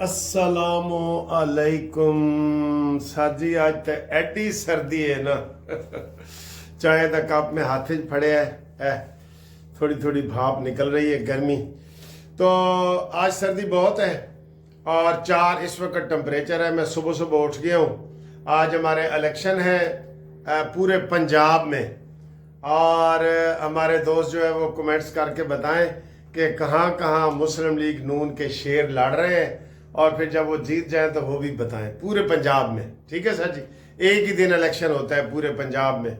अस्सलामु अलैकुम सर जी। आज तो एडी सर्दी है ना चाय का कप में हाथ च फड़िया है, थोड़ी थोड़ी भाप निकल रही है गर्मी। तो आज सर्दी बहुत है और 4 इस वक्त टेम्परेचर है। मैं सुबह सुबह उठ गया हूँ। आज हमारे इलेक्शन है पूरे पंजाब में, और हमारे दोस्त जो है वो कमेंट्स करके बताएं कि कहाँ कहाँ मुस्लिम लीग नून के शेर लड़ रहे हैं, और फिर जब वो जीत जाए तो वो भी बताएं पूरे पंजाब में। ठीक है सर जी, एक ही दिन इलेक्शन होता है पूरे पंजाब में।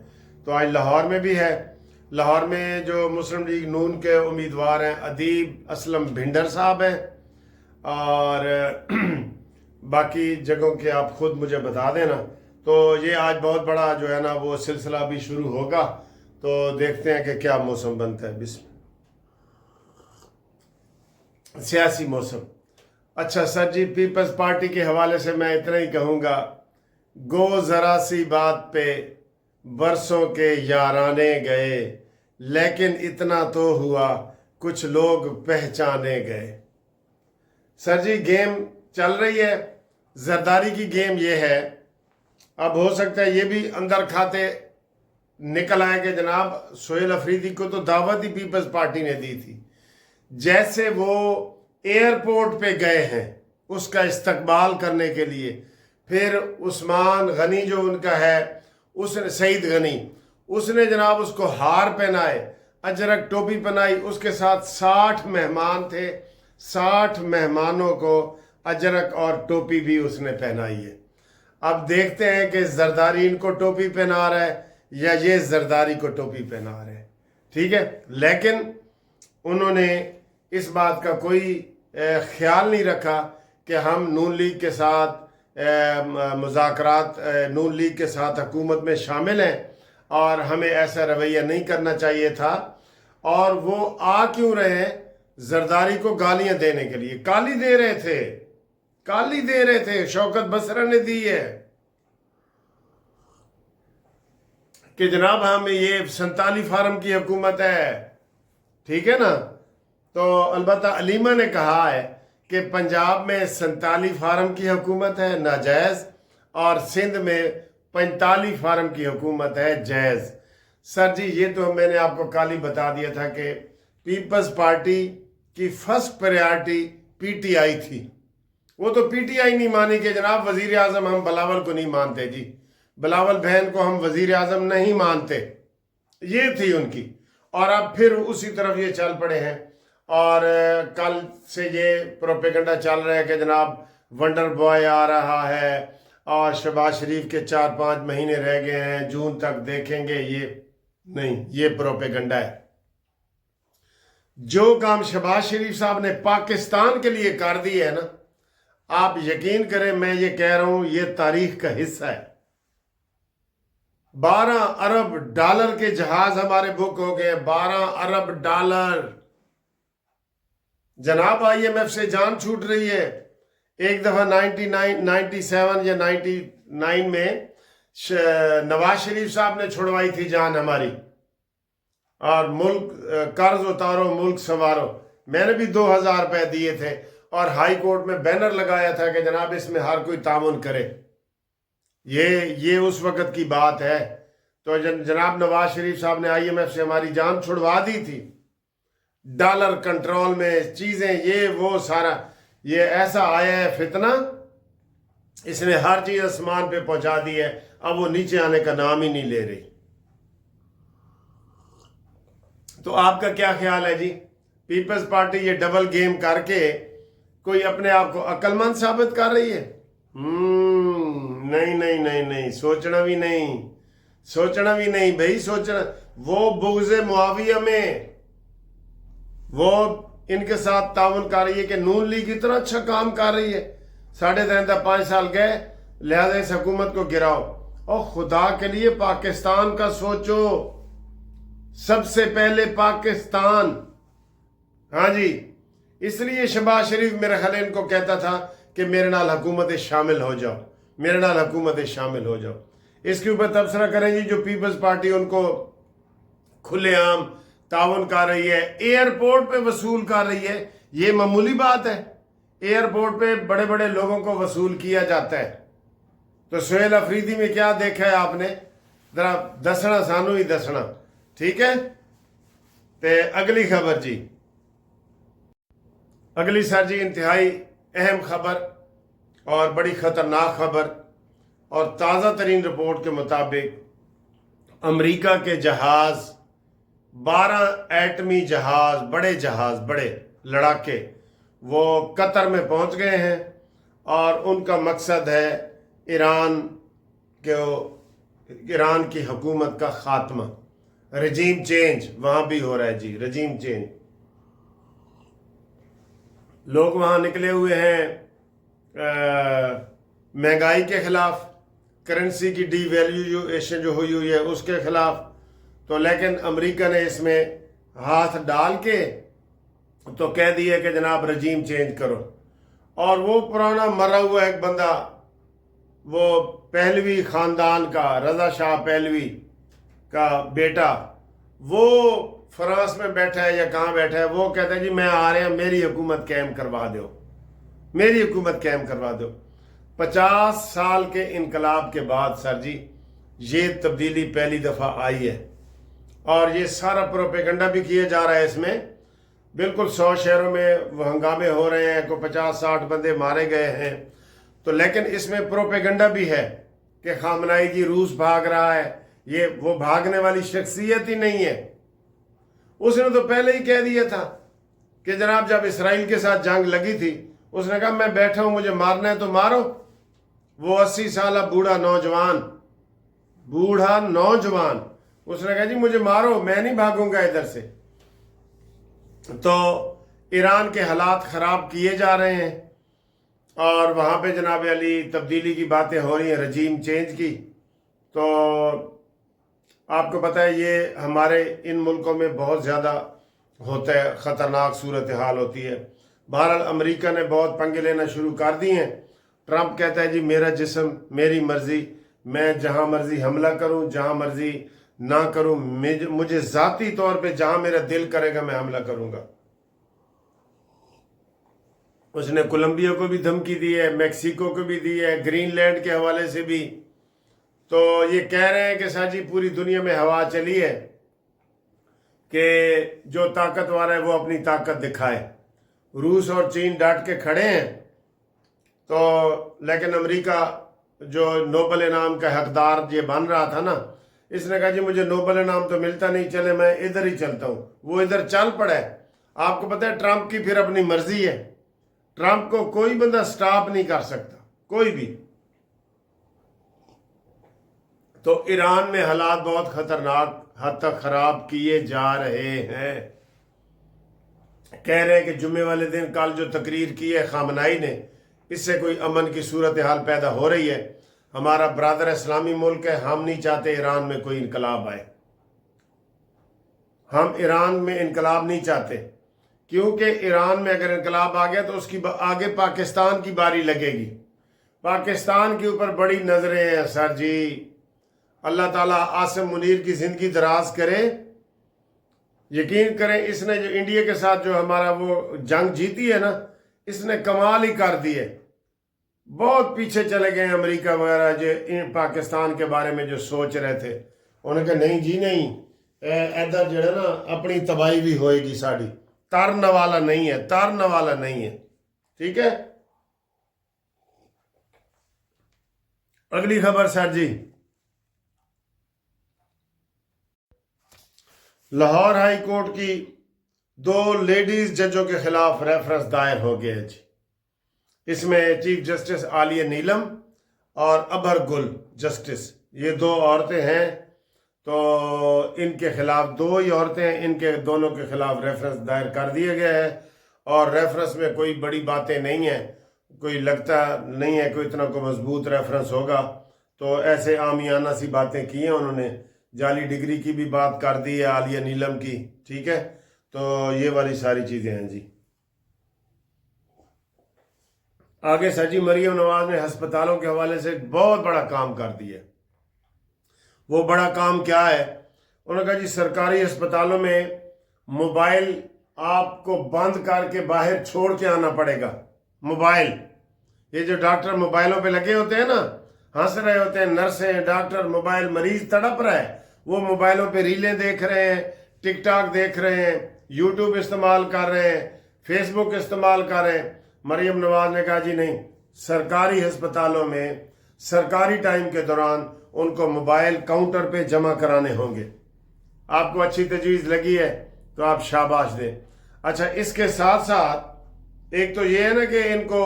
तो आज लाहौर में भी है। लाहौर में जो मुस्लिम लीग नून के उम्मीदवार हैं अदीब असलम भिंडर साहब हैं, और बाकी जगहों के आप खुद मुझे बता देना। तो ये आज बहुत बड़ा जो है ना वो सिलसिला भी शुरू होगा, तो देखते हैं कि क्या मौसम बनता है। सियासी मौसम। अच्छा सर जी, पीपल्स पार्टी के हवाले से मैं इतना ही कहूँगा, गो ज़रा सी बात पे बरसों के याराने गए, लेकिन इतना तो हुआ कुछ लोग पहचाने गए। सर जी गेम चल रही है, जरदारी की गेम ये है। अब हो सकता है ये भी अंदर खाते निकल आए कि जनाब सोहेल अफरीदी को तो दावत ही पीपल्स पार्टी ने दी थी। जैसे वो एयरपोर्ट पे गए हैं उसका इस्तकबाल करने के लिए, फिर उस्मान गनी जो उनका है, उसने सईद गनी, उसने जनाब उसको हार पहनाए, अजरक टोपी पहनाई, उसके साथ 60 मेहमान थे। 60 मेहमानों को अजरक और टोपी भी उसने पहनाई है। अब देखते हैं कि जरदारी इनको टोपी पहना रहा है या ये जरदारी को टोपी पहना रहे हैं। ठीक है, लेकिन उन्होंने इस बात का कोई ख्याल नहीं रखा कि हम नून लीग के साथ मुज़ाकरात, नून लीग के साथ हुकूमत में शामिल हैं और हमें ऐसा रवैया नहीं करना चाहिए था। और वो आ क्यों रहे हैं? जरदारी को गालियां देने के लिए। गाली दे रहे थे। शौकत बसरा ने दी है कि जनाब हम ये 47 फार्म की हुकूमत है। ठीक है ना। तो अलबत्ता अलीमा ने कहा है कि पंजाब में 47 फार्म की हुकूमत है नाजायज़, और सिंध में 45 फार्म की हुकूमत है जायज़। सर जी ये तो मैंने आपको कल ही बता दिया था कि पीपल्स पार्टी की फर्स्ट प्रायोरिटी पीटीआई थी। वो तो पीटीआई नहीं मानी कि जनाब वज़ीर आज़म हम बिलावल को नहीं मानते जी, बिलावल बहन को हम वज़ीर आज़म नहीं मानते, ये थी उनकी। और अब फिर उसी तरफ ये चल पड़े हैं, और कल से ये प्रोपेगेंडा चल रहा है कि जनाब वंडर बॉय आ रहा है और शहबाज शरीफ के 4-5 महीने रह गए हैं, जून तक देखेंगे। ये नहीं, ये प्रोपेगेंडा है। जो काम शहबाज शरीफ साहब ने पाकिस्तान के लिए कर दी है ना, आप यकीन करें, मैं ये कह रहा हूं ये तारीख का हिस्सा है। 12 अरब डॉलर के जहाज हमारे बुक हो गए। 12 अरब डॉलर। जनाब आईएमएफ से जान छूट रही है। एक दफा 97 या 99 में नवाज शरीफ साहब ने छुड़वाई थी जान हमारी, और मुल्क कर्ज उतारो मुल्क संवारो। मैंने भी 2000 रुपए दिए थे और हाई कोर्ट में बैनर लगाया था कि जनाब इसमें हर कोई तामुन करे। ये उस वक्त की बात है। तो जनाब नवाज शरीफ साहब ने आईएमएफ से हमारी जान छुड़वा दी थी। डॉलर कंट्रोल में चीजें, ये वो सारा, ये ऐसा आया है फितना, इसने हर चीज आसमान पे पहुंचा दी है। अब वो नीचे आने का नाम ही नहीं ले रही। तो आपका क्या ख्याल है जी? पीपल्स पार्टी ये डबल गेम करके कोई अपने आप को अक्लमंद साबित कर रही है? नहीं, सोचना भी नहीं भाई, सोचना। वो बुग़्ज़े मुआविया में वो इनके साथ ताउन कर रही है कि नून लीग इतना अच्छा काम कर रही है, 3.5 साल गए, लिहाजा इस हुकूमत को गिराओ। और खुदा के लिए पाकिस्तान का सोचो, सबसे पहले पाकिस्तान। हाँ जी, इसलिए शहबाज शरीफ मेरे ख्याल इनको कहता था कि मेरे नाल हुकूमत शामिल हो जाओ। इसके ऊपर तबसरा करें जी। जो पीपल्स पार्टी उनको खुलेआम ताउन कर रही है, एयरपोर्ट पे वसूल कर रही है, ये मामूली बात है? एयरपोर्ट पे बड़े बड़े लोगों को वसूल किया जाता है। तो सुहेल अफरीदी में क्या देखा है आपने, जरा दसना सानू ही दसना, ठीक है। ते अगली खबर जी, अगली सर जी इंतहाई अहम खबर और बड़ी ख़तरनाक खबर, और ताज़ा तरीन रिपोर्ट के मुताबिक अमेरिका के जहाज़ 12 एटमी जहाज़, बड़े लड़ाके वो कतर में पहुंच गए हैं, और उनका मकसद है ईरान की हुकूमत का खात्मा, रजीम चेंज। वहाँ भी हो रहा है जी रजीम चेंज। लोग वहाँ निकले हुए हैं महंगाई के खिलाफ, करेंसी की डीवैल्यूएशन जो हुई है उसके खिलाफ। तो लेकिन अमेरिका ने इसमें हाथ डाल के तो कह दिया कि जनाब रजीम चेंज करो। और वो पुराना मरा हुआ एक बंदा, वो पहलवी ख़ानदान का, रज़ा शाह पहलवी का बेटा, वो फ्रांस में बैठा है या कहाँ बैठा है, वो कहता है जी मैं आ रहे हैं, मेरी हुकूमत कायम करवा दो, मेरी हुकूमत कायम करवा दो। 50 साल के इनकलाब के बाद सर जी ये तब्दीली पहली दफ़ा आई है, और ये सारा प्रोपेगंडा भी किया जा रहा है इसमें। बिल्कुल 100 शहरों में वो हंगामे हो रहे हैं, कोई 50-60 बंदे मारे गए हैं। तो लेकिन इसमें प्रोपेगंडा भी है कि खामनाई जी रूस भाग रहा है। ये वो भागने वाली शख्सियत ही नहीं है। उसने तो पहले ही कह दिया था कि जनाब जब इसराइल के साथ जंग लगी थी, उसने कहा मैं बैठा हूं, मुझे मारना है तो मारो। वो 80 साल बूढ़ा नौजवान उसने कहा जी मुझे मारो, मैं नहीं भागूंगा इधर से। तो ईरान के हालात ख़राब किए जा रहे हैं, और वहाँ पे जनाब अली तब्दीली की बातें हो रही हैं, रजीम चेंज की। तो आपको पता है ये हमारे इन मुल्कों में बहुत ज़्यादा होता है, ख़तरनाक सूरत हाल होती है। बहरहाल अमेरिका ने बहुत पंगे लेना शुरू कर दिए हैं। ट्रंप कहता है जी मेरा जिस्म मेरी मर्ज़ी, मैं जहाँ मर्ज़ी हमला करूँ, जहाँ मर्ज़ी ना करूँ, मुझे ज़ाती तौर पे जहाँ मेरा दिल करेगा मैं हमला करूँगा। उसने कोलंबिया को भी धमकी दी है, मैक्सिको को भी दी है, ग्रीनलैंड के हवाले से भी। तो ये कह रहे हैं कि सर जी पूरी दुनिया में हवा चली है कि जो ताकतवर है वो अपनी ताकत दिखाए। रूस और चीन डट के खड़े हैं। तो लेकिन अमेरिका जो नोबल इनाम का हकदार ये बन रहा था ना, इसने कहा जी मुझे नोबल इनाम तो मिलता नहीं, चले मैं इधर ही चलता हूँ। वो इधर चल पड़ा है। आपको पता है ट्रंप की फिर अपनी मर्जी है, ट्रंप को कोई बंदा स्टॉप नहीं कर सकता, कोई भी। तो ईरान में हालात बहुत खतरनाक हद तक खराब किए जा रहे हैं। कह रहे हैं कि जुम्मे वाले दिन कल जो तकरीर की है खामनाई ने, इससे कोई अमन की सूरत हाल पैदा हो रही है। हमारा ब्रादर इस्लामी मुल्क है, हम नहीं चाहते ईरान में कोई इनकलाब आए। हम ईरान में इनकलाब नहीं चाहते, क्योंकि ईरान में अगर इनकलाब आ गया तो उसकी आगे पाकिस्तान की बारी लगेगी। पाकिस्तान के ऊपर बड़ी नजरें हैं सर जी। अल्लाह ताला आसिम मुनीर की ज़िंदगी दराज करे। यकीन करें इसने जो इंडिया के साथ जो हमारा वो जंग जीती है ना, इसने कमाल ही कर दी है। बहुत पीछे चले गए अमेरिका वगैरह जो पाकिस्तान के बारे में जो सोच रहे थे। उन्होंने कहा नहीं जी नहीं, इधर जो है ना अपनी तबाही भी होएगी साड़ी, तरन वाला नहीं है, तरन वाला नहीं है। ठीक है, अगली खबर सर जी, लाहौर हाई कोर्ट की 2 लेडीज जजों के खिलाफ रेफरेंस दायर हो गया जी। इसमें चीफ जस्टिस आलिया नीलम और अबहर गुल जस्टिस, ये 2 औरतें हैं। तो इनके खिलाफ 2 ही औरतें हैं, इनके दोनों के खिलाफ रेफरेंस दायर कर दिया गया है। और रेफरेंस में कोई बड़ी बातें नहीं है, कोई लगता नहीं है कोई इतना कोई मजबूत रेफरेंस होगा। तो ऐसे आमियाना सी बातें की हैं उन्होंने, जाली डिग्री की भी बात कर दी है आलिया नीलम की। ठीक है, तो ये वाली सारी चीज़ें हैं जी। आगे सर जी, मरियम नवाज ने अस्पतालों के हवाले से बहुत बड़ा काम कर दिया। वो बड़ा काम क्या है? उन्होंने कहा जी सरकारी अस्पतालों में मोबाइल आपको बंद करके बाहर छोड़ के आना पड़ेगा। मोबाइल, ये जो डॉक्टर मोबाइलों पे लगे होते हैं ना, हंस रहे होते हैं, नर्सें डॉक्टर, मोबाइल, मरीज तड़प रहा है, वो मोबाइलों पे रीलें देख रहे हैं, टिकटॉक देख रहे हैं, यूट्यूब इस्तेमाल कर रहे हैं, फेसबुक इस्तेमाल कर रहे हैं। मरियम नवाज ने कहा जी नहीं, सरकारी अस्पतालों में सरकारी टाइम के दौरान उनको मोबाइल काउंटर पे जमा कराने होंगे। आपको अच्छी तजवीज़ लगी है तो आप शाबाश दें। अच्छा, इसके साथ साथ एक तो ये है ना कि इनको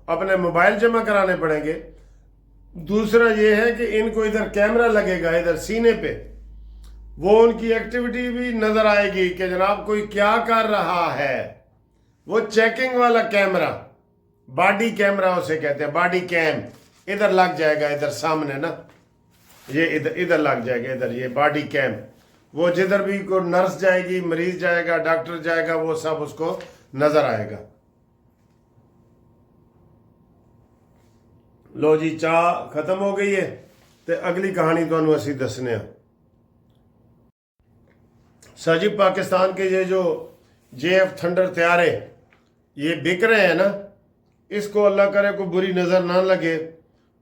अपने मोबाइल जमा कराने पड़ेंगे, दूसरा ये है कि इनको इधर कैमरा लगेगा, इधर सीने पे, वो उनकी एक्टिविटी भी नजर आएगी कि जनाब कोई क्या कर रहा है। वो चेकिंग वाला कैमरा, बॉडी कैमरा उसे कहते हैं, बॉडी कैम, इधर लग जाएगा, इधर सामने ना, ये इधर लग जाएगा, इधर ये बॉडी कैम। वो जिधर भी को नर्स जाएगी, मरीज जाएगा, डॉक्टर जाएगा, वो सब उसको नजर आएगा। लो जी, चाह खत्म हो गई है तो अगली कहानी तुहानू असी दसने। सर जी, पाकिस्तान के ये जो JF थंडर तैयारे ये बिक रहे हैं ना, इसको अल्लाह करे को बुरी नज़र ना लगे।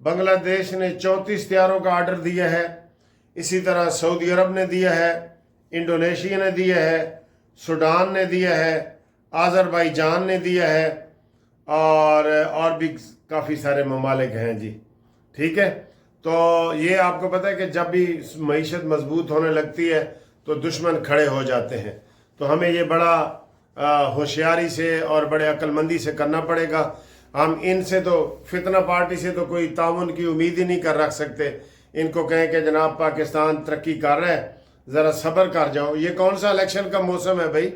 बांग्लादेश ने 34 तैयारों का आर्डर दिया है, इसी तरह सऊदी अरब ने दिया है, इंडोनेशिया ने दिया है, सूडान ने दिया है, आज़रबाईजान ने दिया है, और भी काफ़ी सारे ममालिक हैं जी। ठीक है, तो ये आपको पता है कि जब भी मईशत मजबूत होने लगती है तो दुश्मन खड़े हो जाते हैं। तो हमें ये बड़ा होशियारी से और बड़े अक्लमंदी से करना पड़ेगा। हम इनसे तो, फितना पार्टी से तो कोई ताउन की उम्मीद ही नहीं कर रख सकते। इनको कहें कि जनाब पाकिस्तान तरक्की कर रहा है, ज़रा सब्र कर जाओ। ये कौन सा इलेक्शन का मौसम है भाई?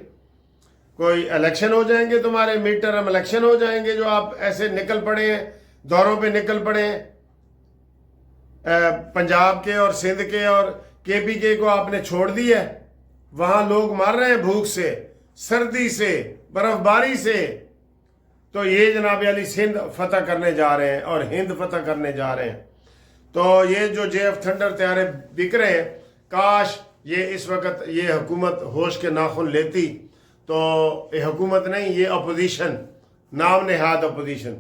कोई इलेक्शन हो जाएंगे तुम्हारे, मिड टर्म इलेक्शन हो जाएंगे जो आप ऐसे निकल पड़े हैं, दौरों पे निकल पड़े हैं। पंजाब के और सिंध के और KPK को आपने छोड़ दिया है, वहां लोग मर रहे हैं भूख से, सर्दी से, बर्फबारी से। तो ये जनाब अली सिंध फतह करने जा रहे हैं और हिंद फतह करने जा रहे हैं। तो ये जो JF थंडर तैयारे बिक रहे हैं, काश ये इस वक्त ये हुकूमत होश के नाखुन लेती। तो ये हुकूमत नहीं, ये अपोजिशन, नाम नेहाद अपोजिशन।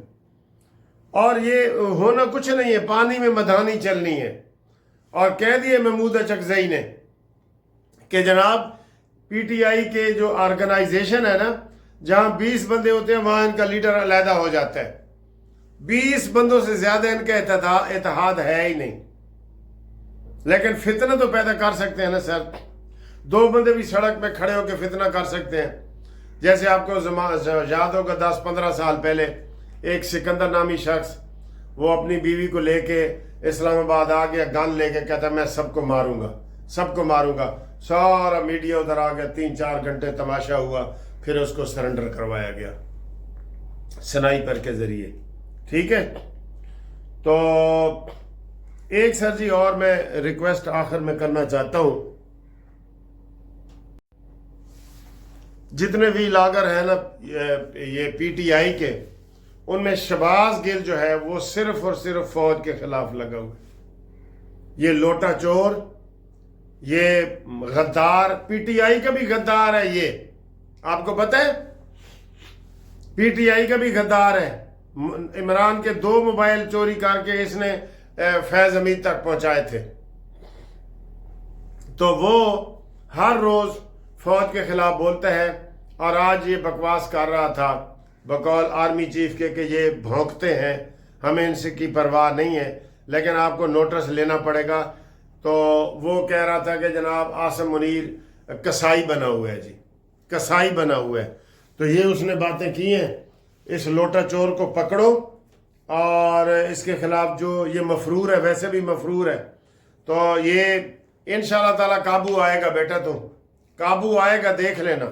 और ये होना कुछ नहीं है, पानी में मधानी चलनी है। और कह दिए महमूद अचकजई ने कि जनाब PTI के जो ऑर्गेनाइजेशन है ना, जहां 20 बंदे होते हैं वहां इनका लीडर अलहदा हो जाता है। 20 बंदों से ज्यादा इनका इत्तेहाद है ही नहीं। लेकिन फितना तो पैदा कर सकते हैं ना सर, 2 बंदे भी सड़क पे खड़े होकर फितना कर सकते हैं। जैसे आपको याद होगा 10-15 साल पहले एक सिकंदर नामी शख्स, वो अपनी बीवी को लेके इस्लामाबाद आ गया, गन लेके, कहता मैं सबको मारूंगा, सबको मारूंगा। सारा मीडिया उधर आ गया, 3-4 घंटे तमाशा हुआ, फिर उसको सरेंडर करवाया गया स्नाइपर के जरिए। ठीक है, तो एक सर जी और मैं रिक्वेस्ट आखिर में करना चाहता हूं, जितने भी लागर हैं ना ये PTI के, उनमें शहबाज गिल जो है वो सिर्फ और सिर्फ फौज के खिलाफ लगा हुआ है। ये लोटा चोर, ये गद्दार, PTI का भी गद्दार है। ये आपको पता है PTI का भी गद्दार है। इमरान के 2 मोबाइल चोरी करके इसने फैज हमीद तक पहुंचाए थे। तो वो हर रोज फौज के खिलाफ बोलता है, और आज ये बकवास कर रहा था बकौल आर्मी चीफ के कि ये भौंकते हैं, हमें इनसे की परवाह नहीं है, लेकिन आपको नोटिस लेना पड़ेगा। तो वो कह रहा था कि जनाब आसिम मुनीर कसाई बना हुआ है जी, कसाई बना हुआ है। तो ये उसने बातें की हैं, इस लोटा चोर को पकड़ो और इसके खिलाफ जो ये मफरूर है, वैसे भी मफरूर है, तो ये इंशाअल्लाह ताला काबू आएगा बेटा, तुम काबू आएगा, देख लेना।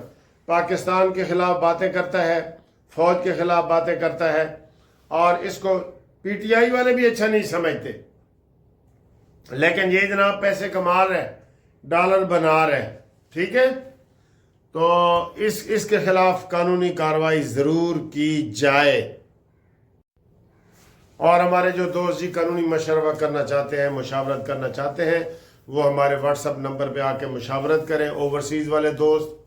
पाकिस्तान के खिलाफ बातें करता है, फौज के खिलाफ बातें करता है, और इसको PTI वाले भी अच्छा नहीं समझते। लेकिन ये जनाब पैसे कमा रहे, डॉलर बना रहे। ठीक है, तो इसके खिलाफ कानूनी कार्रवाई जरूर की जाए। और हमारे जो दोस्त जी कानूनी मशवरा करना चाहते हैं, मुशावरत करना चाहते हैं, वो हमारे WhatsApp नंबर पे आके मुशावरत करें। ओवरसीज़ वाले दोस्त,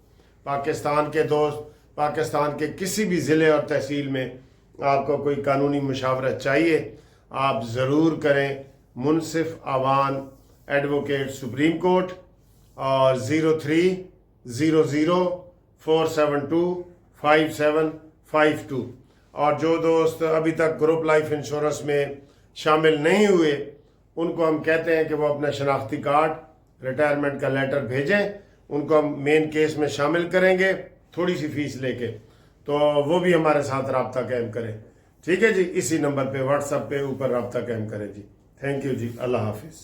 पाकिस्तान के दोस्त, पाकिस्तान के किसी भी ज़िले और तहसील में آپ کو کوئی قانونی مشاورت چاہیے آپ ضرور کریں منصف عوان ایڈوکیٹ سپریم کورٹ اور 030047255752 اور جو دوست ابھی تک گروپ لائف انشورنس میں شامل نہیں ہوئے ان کو ہم کہتے ہیں کہ وہ اپنا شناختی کارڈ ریٹائرمنٹ کا لیٹر بھیجیں ان کو ہم مین کیس میں شامل کریں گے تھوڑی سی فیس لے کے تو وہ بھی ہمارے ساتھ رابطہ قائم کریں ٹھیک ہے جی اسی نمبر پہ واٹس ایپ پہ اوپر رابطہ قائم کریں جی تھینک یو جی اللہ حافظ